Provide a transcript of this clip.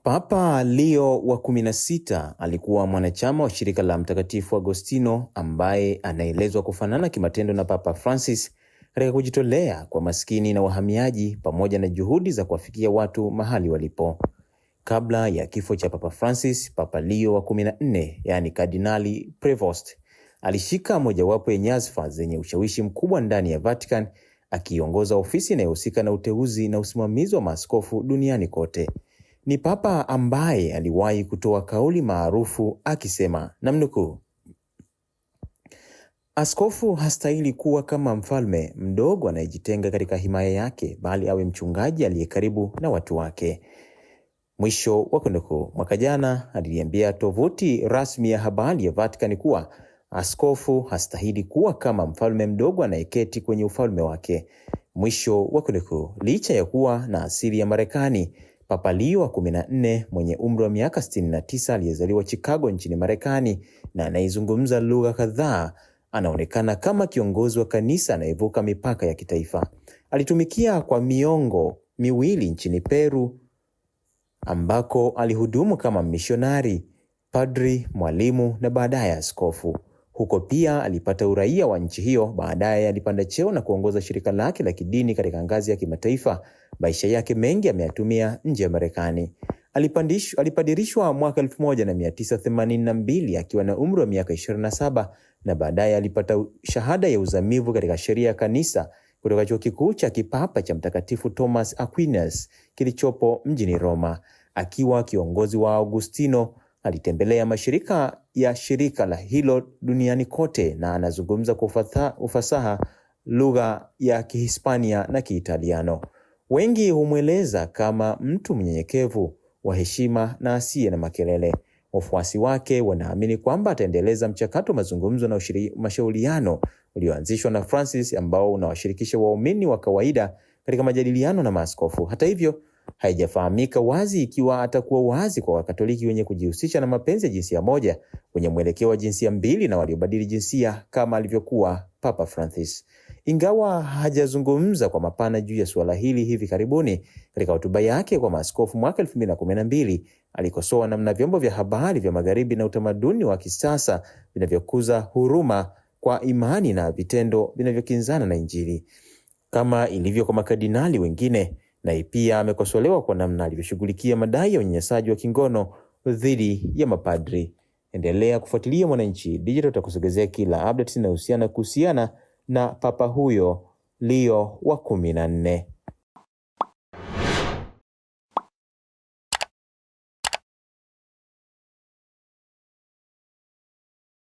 Papa Leo wa 16 alikuwa mwanachama wa shirika la Mtakatifu Agostino ambaye anaelezwa kufanana kimatendo na Papa Francis katika kujitolea kwa maskini na wahamiaji pamoja na juhudi za kuwafikia watu mahali walipo. Kabla ya kifo cha Papa Francis, Papa Leo wa 14, yani Kardinali Prevost, alishika mojawapo ya nyadhifa zenye ushawishi mkubwa ndani ya Vatican, akiongoza ofisi inayohusika na uteuzi na usimamizi wa maaskofu duniani kote. Ni papa ambaye aliwahi kutoa kauli maarufu akisema, namnukuu, askofu hastahili kuwa kama mfalme mdogo anayejitenga katika himaya yake, bali awe mchungaji aliye karibu na watu wake, mwisho wa kunukuu. Mwaka jana aliambia tovuti rasmi ya habari ya Vatican kuwa askofu hastahili kuwa kama mfalme mdogo anayeketi kwenye ufalme wake, mwisho wa kunukuu. Licha ya kuwa na asili ya Marekani, Papa Leo wa 14 mwenye umri wa miaka 69 aliyezaliwa Chicago nchini Marekani na anayezungumza lugha kadhaa, anaonekana kama kiongozi wa kanisa anayevuka mipaka ya kitaifa. Alitumikia kwa miongo miwili nchini Peru ambako alihudumu kama mishonari, padri, mwalimu na baadaye askofu. Huko pia alipata uraia wa nchi hiyo. Baadaye alipanda cheo na kuongoza shirika lake la kidini katika ngazi ya kimataifa. Maisha yake mengi ameyatumia nje ya Marekani. Alipadirishwa mwaka 1982 akiwa na umri wa miaka 27 na baadaye alipata shahada ya uzamivu katika sheria ya kanisa kutoka chuo kikuu cha kipapa cha Mtakatifu Thomas Aquinas kilichopo mjini Roma. Akiwa kiongozi wa Augustino, alitembelea mashirika ya shirika la hilo duniani kote na anazungumza kwa ufasaha lugha ya Kihispania na Kiitaliano. Wengi humweleza kama mtu mnyenyekevu, wa heshima na asiye na makelele. Wafuasi wake wanaamini kwamba ataendeleza mchakato mazungumzo na mashauriano ulioanzishwa na Francis, ambao unawashirikisha waumini wa kawaida katika majadiliano na maaskofu. Hata hivyo, haijafahamika wazi ikiwa atakuwa wazi kwa Wakatoliki wenye kujihusisha na mapenzi ya jinsia moja, wenye mwelekeo wa jinsia mbili na waliobadili jinsia kama alivyokuwa Papa Francis. Ingawa hajazungumza kwa mapana juu ya suala hili hivi karibuni, katika hotuba yake kwa maaskofu mwaka 2012 alikosoa namna vyombo vya habari vya Magharibi na utamaduni wa kisasa vinavyokuza huruma kwa imani na vitendo vinavyokinzana na Injili. Kama ilivyo kwa makardinali wengine, na pia amekosolewa kwa namna alivyoshughulikia madai ya unyanyasaji wa kingono dhidi ya mapadri. Endelea kufuatilia Mwananchi Digital, tutakusogezea kila update kuhusiana na papa huyo Leo wa 14.